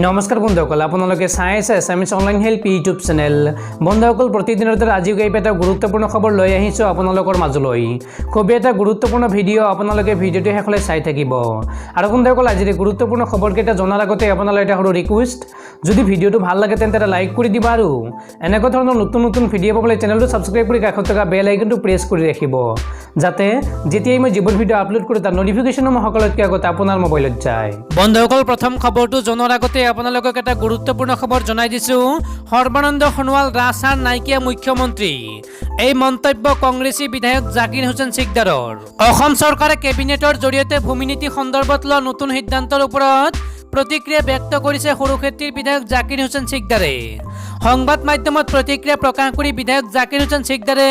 নমস্কাৰ বন্ধুসকল, আপোনালোকে চাই আছে এছামিছ অনলাইন হেল্প ইউটিউব চেনেল। বন্ধুসকল, প্ৰতিদিনৰ দৰে আজিও এটা গুৰুত্বপূৰ্ণ খবৰ লৈ আহিছোঁ আপোনালোকৰ মাজলৈ। খুবেই এটা গুৰুত্বপূৰ্ণ ভিডিঅ' আপোনালোকে ভিডিঅ'টো শেষলৈ চাই থাকিব। আৰু বন্ধুসকল, আজিৰ গুৰুত্বপূৰ্ণ খবৰকেইটা জনাৰ আগতে আপোনালোকে এটা সৰু ৰিকুৱেষ্ট, যদি ভিডিঅ'টো ভাল লাগে তেন্তে এটা লাইক কৰি দিবা আৰু এনেকুৱা ধৰণৰ নতুন নতুন ভিডিঅ' পাবলৈ চেনেলটো ছাবস্ক্ৰাইব কৰি কাষত থকা বেল আইকনটো প্ৰেছ কৰি ৰাখিব, যাতে যেতিয়াই মই যিবোৰ ভিডিঅ' আপলোড কৰোঁ তাৰ নটিফিকেশ্যনো মই সকলোতকৈ আগতে আপোনাৰ মোবাইলত যায়। বন্ধুসকল, প্ৰথম খবৰটো জনাৰ আগতে আপোনালোকক এটা গুৰুত্বপূৰ্ণ খবৰ জনাই দিছোঁ। সৰ্বানন্দ সোণোৱাল ৰাজসাৰ নাইকিয়া মুখ্যমন্ত্ৰী, এই মন্তব্য কংগ্ৰেছী বিধায়ক জাকিৰ হুছেইন সিকদাৰৰ। অসম চৰকাৰে কেবিনেটৰ জৰিয়তে ভূমিনীতি সন্দৰ্ভত লোৱা নতুন সিদ্ধান্তৰ ওপৰত প্ৰতিক্ৰিয়া ব্যক্ত কৰিছে সৰুক্ষেত্ৰীৰ বিধায়ক জাকিৰ হুছেইন সিকদাৰে। সংবাদ মাধ্যমত প্ৰতিক্ৰিয়া প্ৰকাশ কৰি বিধায়ক জাকিৰ হুছেইন সিকদাৰে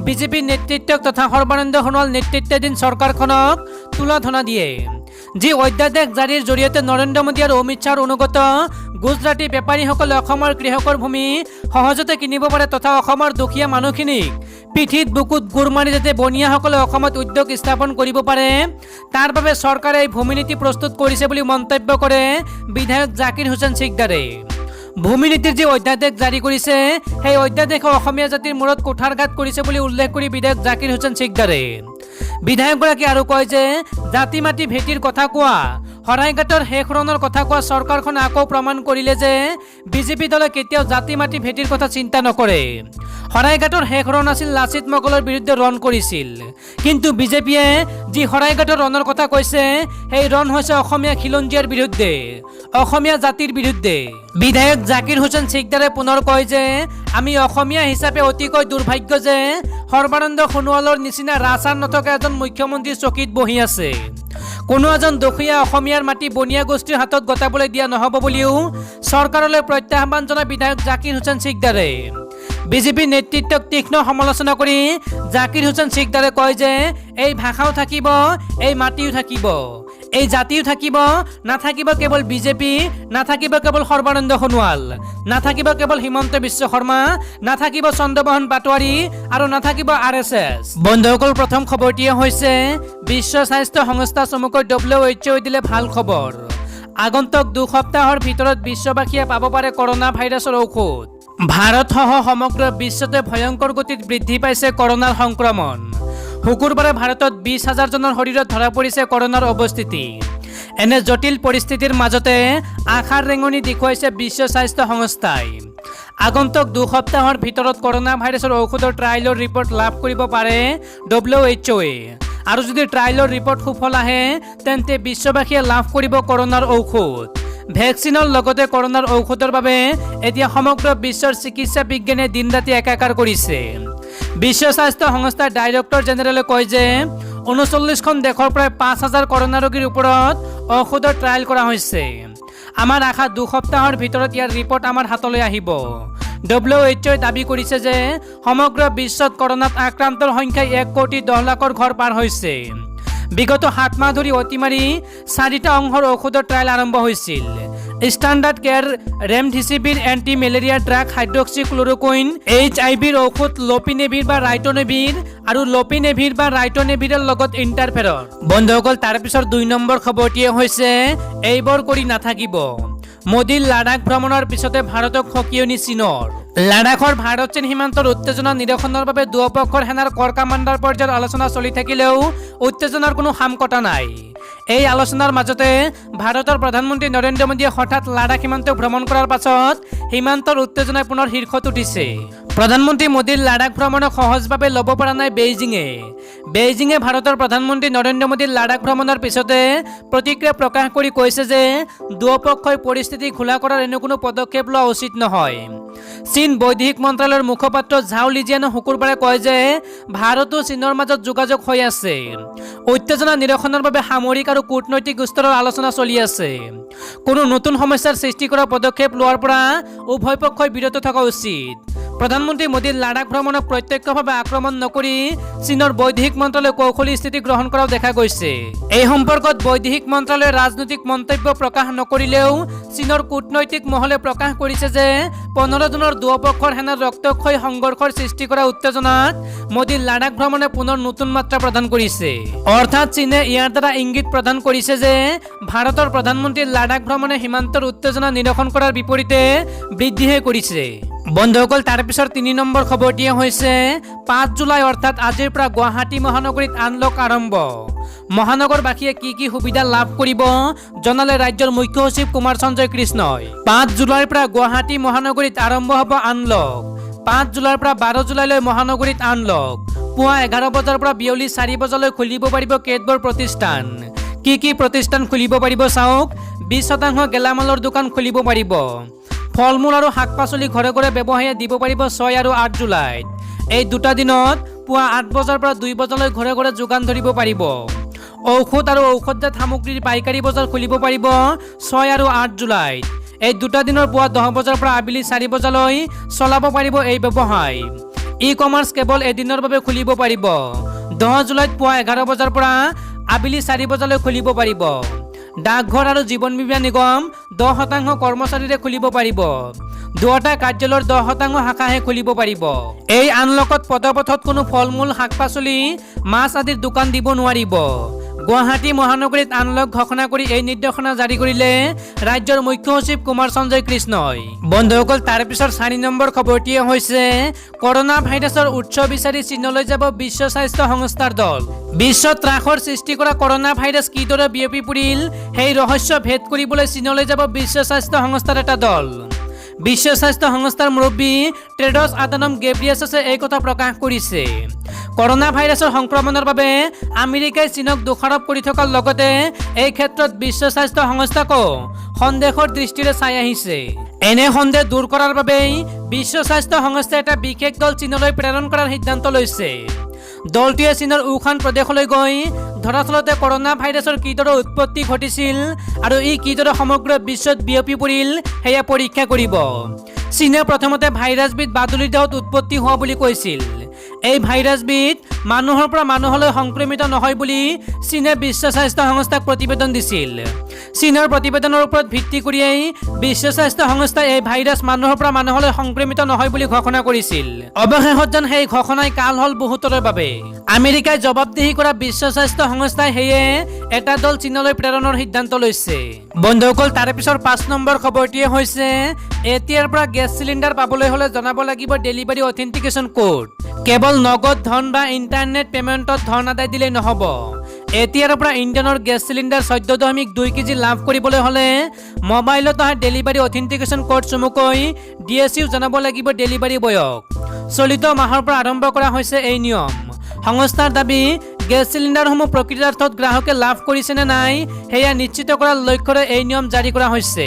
বিজেপিৰ নেতৃত্বক তথা সৰ্বানন্দ সোণোৱাল নেতৃত্বাধীন চৰকাৰখনক তুলাধনা দিয়ে, যি অধ্যাদেশ জাৰিৰ জৰিয়তে নৰেন্দ্ৰ মোদী আৰু অমিত শ্বাহৰ অনুগত গুজৰাটী বেপাৰীসকলে অসমৰ কৃষকৰ ভূমি সহজতে কিনিব পাৰে তথা অসমৰ দুখীয়া মানুহখিনিক পিঠিত বুকুত গোৰ মাৰি যাতে বনিয়াসকলে অসমত উদ্যোগ স্থাপন কৰিব পাৰে, তাৰ বাবে চৰকাৰে এই ভূমিনীতি প্ৰস্তুত কৰিছে বুলি মন্তব্য কৰে বিধায়ক জাকিৰ হুছেইন সিকদাৰে। ভূমিনীতিৰ যি অধ্যাদেশ জাৰি কৰিছে, সেই অধ্যাদেশে অসমীয়া জাতিৰ মূৰত কুঠাৰঘাত কৰিছে বুলি উল্লেখ কৰি বিধায়ক জাকিৰ হুছেইন সিকদাৰে। বিধায়কগৰাকী আৰু কয় যে জাতি মাটি ভেটিৰ কথা কোৱা, শৰাইঘাটৰ শেষৰণৰ কথা কোৱা চৰকাৰখনে আকৌ প্ৰমাণ কৰিলে যে বিজেপি দলে কেতিয়াও জাতি মাটি ভেটিৰ কথা চিন্তা নকৰে। শৰাইঘাটৰ শেষৰণ আছিল লাচিত মোগলৰ বিৰুদ্ধে ৰণ কৰিছিল, কিন্তু বিজেপিয়ে যি শৰাইঘাটৰ ৰণৰ কথা কৈছে, সেই ৰণ হৈছে অসমীয়া খিলঞ্জীয়াৰ বিৰুদ্ধে, অসমীয়া জাতিৰ বিৰুদ্ধে। বিধায়ক জাকিৰ হুছেইন সিকদাৰে পুনৰ কয় যে আমি অসমীয়া হিচাপে অতিকৈ দুৰ্ভাগ্য যে সৰ্বানন্দ সোণোৱালৰ নিচিনা ৰাজসাৰ নথকা এজন মুখ্যমন্ত্ৰীৰ চকীত বহি আছে। কোনো এজন দুখীয়া অসমীয়াৰ মাটি বনিয়া গোষ্ঠীৰ হাতত গতাবলৈ দিয়া নহ'ব বুলিও চৰকাৰলৈ প্ৰত্যাহ্বান জনায় বিধায়ক জাকিৰ হুছেইন সিকদাৰে। বিজেপিৰ নেতৃত্বক তীক্ষ্ণ সমালোচনা কৰি জাকিৰ হুছেইন সিকদাৰে কয় যে এই ভাষাও থাকিব, এই মাটিও থাকিব, এই জাতিও থাকিব, নাথাকিব কেৱল বিজেপি, নাথাকিব কেৱল সৰ্বানন্দ সোণোৱাল, নাথাকিব কেৱল হিমন্ত বিশ্ব শৰ্মা, নাথাকিব চন্দ্ৰমোহন পাটোৱাৰী আৰু নাথাকিব RSS। বন্ধুসকল, প্ৰথম খবৰটিয়ে হৈছে বিশ্ব স্বাস্থ্য সংস্থা চমুকৈ WHO দিলে ভাল খবৰ। আগন্তুক 2 সপ্তাহৰ ভিতৰত বিশ্ববাসীয়ে পাব পাৰে কৰোনা ভাইৰাছৰ ঔষধ। ভাৰতসহ সমগ্ৰ বিশ্বতে ভয়ংকৰ গতিত বৃদ্ধি পাইছে কৰোনাৰ সংক্ৰমণ। শুকুৰবাৰে ভাৰতত 20,000 জনৰ শৰীৰত ধৰা পৰিছে কৰোনাৰ অৱস্থিতি। এনে জটিল পৰিস্থিতিৰ মাজতে আশাৰ ৰেঙনি দেখুৱাইছে বিশ্ব স্বাস্থ্য সংস্থাই। আগন্তুক 2 সপ্তাহৰ ভিতৰত কৰোনা ভাইৰাছৰ ঔষধৰ ট্ৰায়েলৰ ৰিপৰ্ট লাভ কৰিব পাৰে WHO, আৰু যদি ট্ৰায়েলৰ ৰিপৰ্ট সুফল আহে তেন্তে বিশ্ববাসীয়ে লাভ কৰিব কৰোনাৰ ঔষধ। ভেকচিনৰ লগতে কৰোনাৰ ঔষধৰ বাবে এতিয়া সমগ্ৰ বিশ্বৰ চিকিৎসা বিজ্ঞানে দিন ৰাতি একাকাৰ কৰিছে। বিশ্ব স্বাস্থ্য সংস্থাৰ ডাইৰেক্টৰ জেনেৰেলে কয় যে 39খন দেশৰ প্ৰায় 5,000 কৰোনা ৰোগীৰ ওপৰত ঔষধৰ ট্ৰায়েল কৰা হৈছে। আমাৰ আশা 2 সপ্তাহৰ ভিতৰত ইয়াৰ ৰিপৰ্ট আমাৰ হাতলৈ আহিব। WHO দাবী কৰিছে যে সমগ্ৰ বিশ্বত কৰোনাত আক্ৰান্তৰ সংখ্যা 1,10,00,000 ঘৰ পাৰ হৈছে। বিগত 7 মাহ ধৰি অতিমাৰী 4টা অংশৰ ঔষধৰ ট্ৰায়েল আৰম্ভ হৈছিল। Standard care, remdesivir anti malaria drug, hydroxychloroquine, HIV-ৰ ঔষধ লপিনেভিৰ বা ৰাইটনেভিৰ আৰু লপিনেভিৰ বা ৰাইটনেভিৰৰ লগত ইণ্টাৰফেৰন। বন্ধুসকল, তাৰপিছত 2 নম্বৰ খবৰটিয়ে হৈছে এইবোৰ কৰি নাথাকিব। মোদীৰ লাডাখ ভ্ৰমণৰ পিছতে ভাৰতক সকিয়নি চীনৰ। লাডাখৰ ভাৰত চীন সীমান্তৰ উত্তেজনা নিৰসনৰ বাবে দুয়োপক্ষৰ সেনাৰ কৰ কামাণ্ডাৰ পৰ্যায়ৰ আলোচনা চলি থাকিলেও উত্তেজনাৰ কোনো সাম কটা নাই। এই আলোচনাৰ মাজতে ভাৰতৰ প্ৰধানমন্ত্ৰী নৰেন্দ্ৰ মোদীয়ে হঠাৎ লাডাখ সীমান্ত ভ্ৰমণ কৰাৰ পাছত সীমান্তৰ উত্তেজনাই পুনৰ শীৰ্ষত উঠিছে। প্ৰধানমন্ত্ৰী মোদীৰ লাডাখ ভ্ৰমণক সহজভাৱে ল'ব পৰা নাই বেইজিঙে ভাৰতৰ প্ৰধানমন্ত্ৰী নৰেন্দ্ৰ মোদীৰ লাডাখ ভ্ৰমণৰ পিছতে প্ৰতিক্ৰিয়া প্ৰকাশ কৰি কৈছে যে দুয়োপক্ষই পৰিস্থিতি খোলা কৰাৰ এনে কোনো পদক্ষেপ লোৱা উচিত নহয়। চীন বৈদেশিক মন্ত্ৰালয়ৰ মুখপাত্ৰ ঝাও লিজিয়ানে শুকুৰবাৰে কয় যে ভাৰত আৰু চীনৰ মাজত যোগাযোগ হৈ আছে। উত্তেজনা নিৰসনৰ বাবে সামৰিক আৰু কূটনৈতিক স্তৰৰ আলোচনা চলি আছে। কোনো নতুন সমস্যাৰ সৃষ্টি কৰা পদক্ষেপ লোৱাৰ পৰা উভয় পক্ষই বিৰত থকা উচিত। প্ৰধানমন্ত্ৰী মোদীৰ লাডাখ ভ্ৰমণক প্ৰত্যক্ষভাৱে আক্ৰমণ নকৰি চীনৰ বৈদেশিক মন্ত্ৰালয়ে কৌশলী স্থিতি গ্ৰহণ কৰাও দেখা গৈছে। এই সম্পৰ্কত বৈদেশিক মন্ত্ৰালয়ে ৰাজনৈতিক মন্তব্য প্ৰকাশ নকৰিলেও চীনৰ কূটনৈতিক মহলে প্ৰকাশ কৰিছে যে 15 জুনৰ দুয়োপক্ষৰ সেনাৰ ৰক্তক্ষয়ী সংঘৰ্ষৰ সৃষ্টি কৰা উত্তেজনাত মোদীৰ লাডাখ ভ্ৰমণে পুনৰ নতুন মাত্ৰা প্ৰদান কৰিছে। অৰ্থাৎ চীনে ইয়াৰ দ্বাৰা ইংগিত প্ৰদান কৰিছে যে ভাৰতৰ প্ৰধানমন্ত্ৰীৰ লাডাখ ভ্ৰমণে সীমান্তৰ উত্তেজনা নিৰসন কৰাৰ বিপৰীতে বৃদ্ধিহে কৰিছে। বন্ধুসকল, তাৰ পিছৰ 3 নম্বৰ খবৰটিয়ে হৈছে 5 জুলাই অৰ্থাৎ আজিৰ পৰা গুৱাহাটী মহানগৰীত আনলক আৰম্ভ। মহানগৰবাসীয়ে কি সুবিধা লাভ কৰিব জনালে ৰাজ্যৰ মুখ্য সচিব কুমাৰ সঞ্জয় কৃষ্ণই। 5 জুলাইৰ পৰা গুৱাহাটী মহানগৰীত আৰম্ভ হ'ব আনলক। 5 জুলাইৰ পৰা 12 জুলাইলৈ মহানগৰীত আনলক। পুৱা 11 বজাৰ পৰা বিয়লি 4 বজালৈ খুলিব পাৰিব কেতবোৰ প্ৰতিষ্ঠান। কি প্ৰতিষ্ঠান খুলিব পাৰিব চাওক। 20% গেলামালৰ দোকান খুলিব পাৰিব। ফল মূল আৰু শাক পাচলি ঘৰে ঘৰে ব্যৱসায়ীয়ে দিব পাৰিব 6 আৰু 8 জুলাইত। এই দুটা দিনত পুৱা 8 বজাৰ পৰা 2 বজালৈ ঘৰে ঘৰে যোগান ধৰিব পাৰিব। ঔষধ আৰু ঔষধজাত সামগ্ৰীৰ পাইকাৰী বজাৰ খুলিব পাৰিব 6 আৰু 8 জুলাইত। এই দুটা দিনৰ পুৱা 10 বজাৰ পৰা আবেলি 4 বজালৈ চলাব পাৰিব এই ব্যৱসায়। ই কমাৰ্চ কেৱল এদিনৰ বাবে খুলিব পাৰিব। 10 জুলাইত পুৱা 11 বজাৰ পৰা আবেলি 4 বজালৈ খুলিব পাৰিব। ডাকঘৰ আৰু জীৱন বীমা নিগম 10% কৰ্মচাৰীৰে খুলিব পাৰিব। দুটা কাৰ্যালয়ৰ 10% শাখাহে খুলিব পাৰিব। এই আনলকত পদপথত কোনো ফল মূল শাক পাচলি মাছ আদিৰ দোকান দিব নোৱাৰিব। গুৱাহাটী মহানগৰীত আনলক ঘোষণা কৰি এই নিৰ্দেশনা জাৰি কৰিলে ৰাজ্যৰ মুখ্য সচিব কুমাৰ সঞ্জয় কৃষ্ণই। বন্ধুসকল, তাৰ পিছৰ 4 নম্বৰ খবৰটিয়ে হৈছে কৰোনা ভাইৰাছৰ উৎস বিচাৰি চীনলৈ যাব বিশ্ব স্বাস্থ্য সংস্থাৰ দল। বিশ্বত ত্ৰাসৰ সৃষ্টি কৰা কৰোনা ভাইৰাছ কিদৰে বিয়পি পৰিল সেই ৰহস্য ভেদ কৰিবলৈ চীনলৈ যাব বিশ্ব স্বাস্থ্য সংস্থাৰ এটা দল। বিশ্ব স্বাস্থ্য সংস্থাৰ মুৰব্বী টেড্ৰছ আধানম গেব্ৰিয়েছছে এই কথা প্ৰকাশ কৰিছে। কৰোনা ভাইৰাছৰ সংক্ৰমণৰ বাবে আমেৰিকাই চীনক দোষাৰোপ কৰি থকাৰ লগতে এই ক্ষেত্ৰত বিশ্ব স্বাস্থ্য সংস্থাকো সন্দেহৰ দৃষ্টিৰে চাই আহিছে। এনে সন্দেহ দূৰ কৰাৰ বাবেই বিশ্ব স্বাস্থ্য সংস্থাই এটা বিশেষ দল চীনলৈ প্ৰেৰণ কৰাৰ সিদ্ধান্ত লৈছে। দলটোৱে চীনৰ উহান প্ৰদেশলৈ গৈ ধৰাচলতে কৰোনা ভাইৰাছৰ কিদৰে উৎপত্তি ঘটিছিল আৰু ই কিদৰে সমগ্ৰ বিশ্বত বিয়পি পৰিল সেয়া পৰীক্ষা কৰিব। চীনে প্ৰথমতে ভাইৰাছবিধ বাদুলিৰ দেহত উৎপত্তি হোৱা বুলি কৈছিল। এই ভাইৰাছবিধ মানুহৰ পৰা মানুহলৈ সংক্ৰমিত নহয় বুলি চীনে বিশ্ব স্বাস্থ্য সংস্থাক প্ৰতিবেদন দিছিল। চীনৰ প্ৰতিবেদনৰ ওপৰত ভিত্তি কৰিয়েই বিশ্ব স্বাস্থ্য সংস্থাই এই ভাইৰাছ মানুহৰ পৰা মানুহলৈ সংক্ৰমিত নহয় বুলি ঘোষণা কৰিছিল। অৱশেষত যেন সেই ঘোষণাই কাল হ'ল বহুতৰে বাবে। আমেৰিকাই জবাবদিহি কৰা বিশ্ব স্বাস্থ্য সংস্থাই সেয়ে এটা দল চীনলৈ প্ৰেৰণৰ সিদ্ধান্ত লৈছে। বন্ধুসকল, তাৰে পিছৰ 5 নম্বৰ খবৰটিয়ে হৈছে এতিয়াৰ পৰা গেছ চিলিণ্ডাৰ পাবলৈ হ'লে জনাব লাগিব ডেলিভাৰী অথেণ্টিকেশ্যন কোড। কেৱল নগদ ধন বা ইণ্টাৰনেট পেমেণ্টত ধন আদায় দিলেই নহ'ব। এতিয়াৰ পৰা ইণ্ডিয়ানৰ গেছ চিলিণ্ডাৰ 14.2 কেজি লাভ কৰিবলৈ হ'লে মোবাইলত অহা ডেলিভাৰী অথেণ্টিকেশ্যন কোড চমুকৈ DSU জনাব লাগিব ডেলিভাৰী বয়ক। চলিত মাহৰ পৰা আৰম্ভ কৰা হৈছে এই নিয়ম। সংস্থাৰ দাবী গেছ চিলিণ্ডাৰসমূহ প্ৰকৃতাৰ্থত গ্ৰাহকে লাভ কৰিছে নে নাই সেয়া নিশ্চিত কৰাৰ লক্ষ্যৰে এই নিয়ম জাৰি কৰা হৈছে।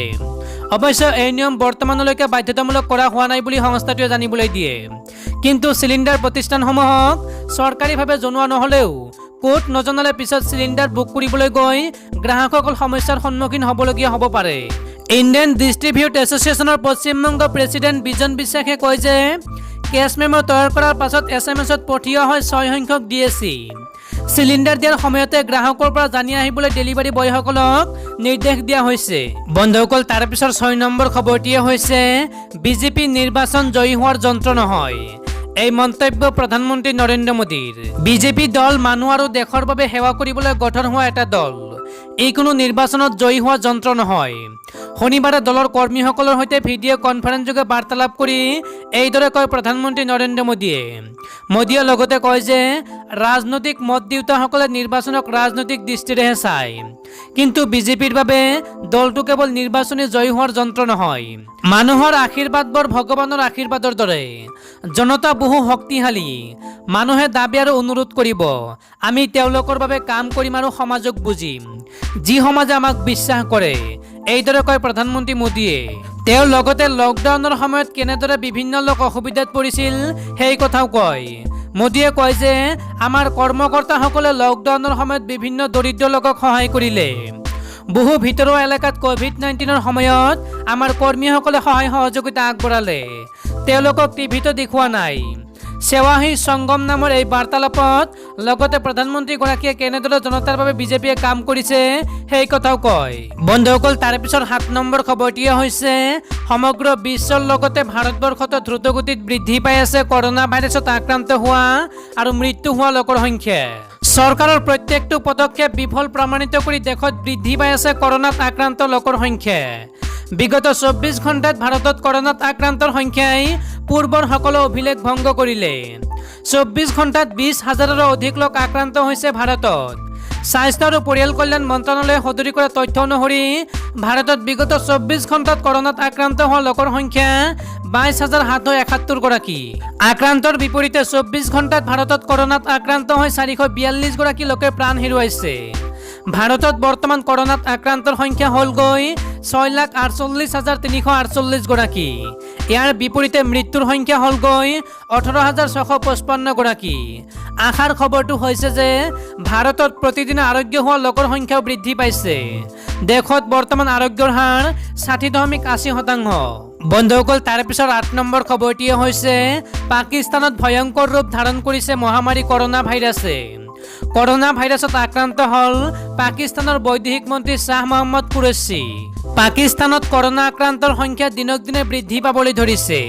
অৱশ্যে এই নিয়ম বৰ্তমানলৈকে বাধ্যতামূলক কৰা হোৱা নাই বুলি সংস্থাটোৱে জানিবলৈ দিয়ে। কিন্তু চিলিণ্ডাৰ প্ৰতিষ্ঠানসমূহক চৰকাৰীভাৱে জনোৱা নহ'লেও কোড নজনালে পিছত চিলিণ্ডাৰ বুক কৰিবলৈ গৈ গ্ৰাহকসকল সমস্যাৰ সন্মুখীন হ'বলগীয়া হ'ব পাৰে। ইণ্ডিয়ান ডিষ্ট্ৰিবিউট এছ'চিয়েশ্যনৰ পশ্চিমবংগ প্ৰেছিডেণ্ট বিজন বিশ্বাসে কয় যে কেছ মেমো তৈয়াৰ কৰাৰ পাছত SMS-ত পঠিওৱা হয় 6 সংখ্যক DSC। চিলিণ্ডাৰ দিয়াৰ সময়তে গ্ৰাহকৰ পৰা জানি আহিবলৈ ডেলিভাৰী বয়সকলক নিৰ্দেশ দিয়া হৈছে। বন্ধুসকল, তাৰ পিছৰ 6 নম্বৰ খবৰটিয়ে হৈছে বিজেপি নিৰ্বাচন জয়ী হোৱাৰ যন্ত্ৰ নহয়। এই মন্তব্য প্ৰধানমন্ত্ৰী নৰেন্দ্ৰ মোদীৰ। বিজেপি দল মানুহ আৰু দেশৰ বাবে সেৱা কৰিবলৈ গঠন হোৱা এটা দল। এই কোনো নিৰ্বাচনত জয়ী হোৱা যন্ত্ৰ নহয়। শনিবাৰে দলৰ কৰ্মীসকলৰ সৈতে ভিডিঅ' কনফাৰেন্সযোগে বাৰ্তালাপ কৰি এইদৰে কয় প্ৰধানমন্ত্ৰী নৰেন্দ্ৰ মোদীয়ে। মোদীয়ে লগতে কয় যে ৰাজনৈতিক মত দিওঁতাসকলে নিৰ্বাচনক ৰাজনৈতিক দৃষ্টিৰেহে চায়। কিন্তু বিজেপিৰ বাবে দলটো কেৱল নিৰ্বাচনী জয়ী হোৱাৰ যন্ত্ৰ নহয়। মানুহৰ আশীৰ্বাদবোৰ ভগৱানৰ আশীৰ্বাদৰ দৰে। জনতা বহু শক্তিশালী। মানুহে দাবী আৰু অনুৰোধ কৰিব, আমি তেওঁলোকৰ বাবে কাম কৰিম আৰু সমাজক বুজিম, যি সমাজে আমাক বিশ্বাস কৰে। এইদৰে কয় প্ৰধানমন্ত্ৰী মোদীয়ে। তেওঁ লগতে লকডাউনৰ সময়ত কেনেদৰে বিভিন্ন লোক অসুবিধাত পৰিছিল সেই কথাও কয়। মোদীয়ে কয় যে আমাৰ কৰ্মকৰ্তাসকলে লকডাউনৰ সময়ত বিভিন্ন দৰিদ্ৰ লোকক সহায় কৰিলে। বহু ভিতৰুৱা এলেকাত COVID-19ৰ সময়ত আমাৰ কৰ্মীসকলে সহায় সহযোগিতা আগবঢ়ালে। তেওঁলোকক টিভিতো দেখুওৱা নাই। সেৱা হি সংগম নামৰ এই বাৰ্তালাপত লগতে প্ৰধানমন্ত্ৰীগৰাকীয়ে কেনেদৰে জনতাৰ বাবে বিজেপিয়ে কাম কৰিছে সেই কথাও কয়। বন্ধুসকল, তাৰ পিছত 7 নম্বৰ খবৰটিয়ে হৈছে সমগ্ৰ বিশ্বৰ লগতে ভাৰতবৰ্ষতো দ্ৰুতগতিত বৃদ্ধি পাই আছে কৰোনা ভাইৰাছত আক্ৰান্ত হোৱা আৰু মৃত্যু হোৱা লোকৰ সংখ্যা। চৰকাৰৰ প্ৰত্যেকটো পদক্ষেপ বিফল প্ৰমাণিত কৰি দেশত বৃদ্ধি পাই আছে কৰোনাত আক্ৰান্ত লোকৰ সংখ্যা। বিগত 24 ঘণ্টাত ভাৰতত কৰোনাত আক্ৰান্তৰ সংখ্যাই পূৰ্বৰ সকলো অভিলেখ ভংগ কৰিলে। 24 ঘণ্টাত 20,000ৰো অধিক লোক আক্ৰান্ত হৈছে ভাৰতত। স্বাস্থ্য আৰু পৰিয়াল কল্যাণ মন্ত্ৰালয়ে সদৰি কৰা তথ্য অনুসৰি ভাৰতত বিগত 24 ঘণ্টাত কৰোনাত আক্ৰান্ত হোৱা লোকৰ সংখ্যা 22,771 গৰাকী। আক্ৰান্তৰ বিপৰীতে 24 ঘণ্টাত ভাৰতত কৰোনাত আক্ৰান্ত হৈ 442 গৰাকী লোকে প্ৰাণ হেৰুৱাইছে। ভাৰতত বৰ্তমান কৰোনাত আক্ৰান্তৰ সংখ্যা হ'লগৈ 6,48,348 গৰাকী। ইয়াৰ বিপৰীতে মৃত্যুৰ সংখ্যা হ'লগৈ 18,655 গৰাকী। আশাৰ খবৰটো হৈছে যে ভাৰতত প্ৰতিদিনে আৰোগ্য হোৱা লোকৰ সংখ্যাও বৃদ্ধি পাইছে। দেশত বৰ্তমান আৰোগ্যৰ হাৰ 60.80%। বন্ধুসকল, তাৰ পিছত 8 নম্বৰ খবৰটিয়ে হৈছে পাকিস্তানত ভয়ংকৰ ৰূপ ধাৰণ কৰিছে মহামাৰী কৰোনা ভাইৰাছে। কৰোনা ভাইৰাছত আক্ৰান্ত হ'ল পাকিস্তানৰ বৈদেশিক মন্ত্ৰী শ্বাহ মহম্মদ কুৰেশ্বি। পাকিস্তানত কৰোনা আক্ৰান্তৰ সংখ্যা দিনক দিনে বৃদ্ধি পাবলৈ ধৰিছে।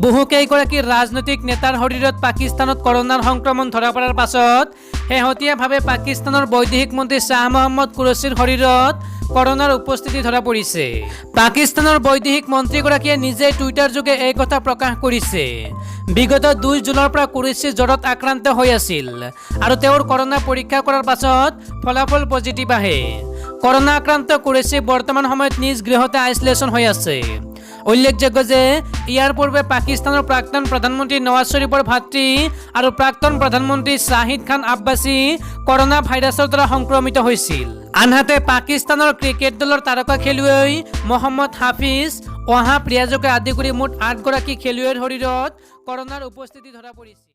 বহুকেইগৰাকী ৰাজনৈতিক নেতাৰ শৰীৰত পাকিস্তানত কৰোনাৰ সংক্ৰমণ ধৰা পৰাৰ পাছত শেহতীয়াভাৱে পাকিস্তানৰ বৈদেশিক মন্ত্ৰী শ্বাহ মহম্মদ কুৰেশ্বীৰ শৰীৰত কৰোনাৰ উপস্থিতি ধৰা পৰিছে। পাকিস্তানৰ বৈদেশিক মন্ত্ৰীগৰাকীয়ে নিজে টুইটাৰ যোগে এই কথা প্ৰকাশ কৰিছে। বিগত 2 জুনৰ পৰা কুৰেশ্বি জ্বৰত আক্ৰান্ত হৈ আছিল আৰু তেওঁৰ কৰোনা পৰীক্ষা কৰাৰ পাছত ফলাফল পজিটিভ আহে। কৰোনা আক্ৰান্ত কুৰেশ্বি বৰ্তমান সময়ত নিজ গৃহতে আইচলেশ্যন হৈ আছে। উল্লেখযোগ্য যে ইয়াৰ পূৰ্বে পাকিস্তানৰ প্ৰাক্তন প্ৰধানমন্ত্ৰী নৱাজ শ্বৰীফৰ ভাতৃ আৰু প্ৰাক্তন প্ৰধানমন্ত্ৰী শ্বাহিদ খান আব্বাছী কৰোনা ভাইৰাছৰ দ্বাৰা সংক্ৰমিত হৈছিল। আনহাতে পাকিস্তানৰ ক্ৰিকেট দলৰ তাৰকা খেলুৱৈ মহম্মদ হাফিজ, ৱাহাব ৰিয়াজকে আদি কৰি মুঠ 8 গৰাকী খেলুৱৈৰ শৰীৰত কৰোনাৰ উপস্থিতি ধৰা পৰিছে।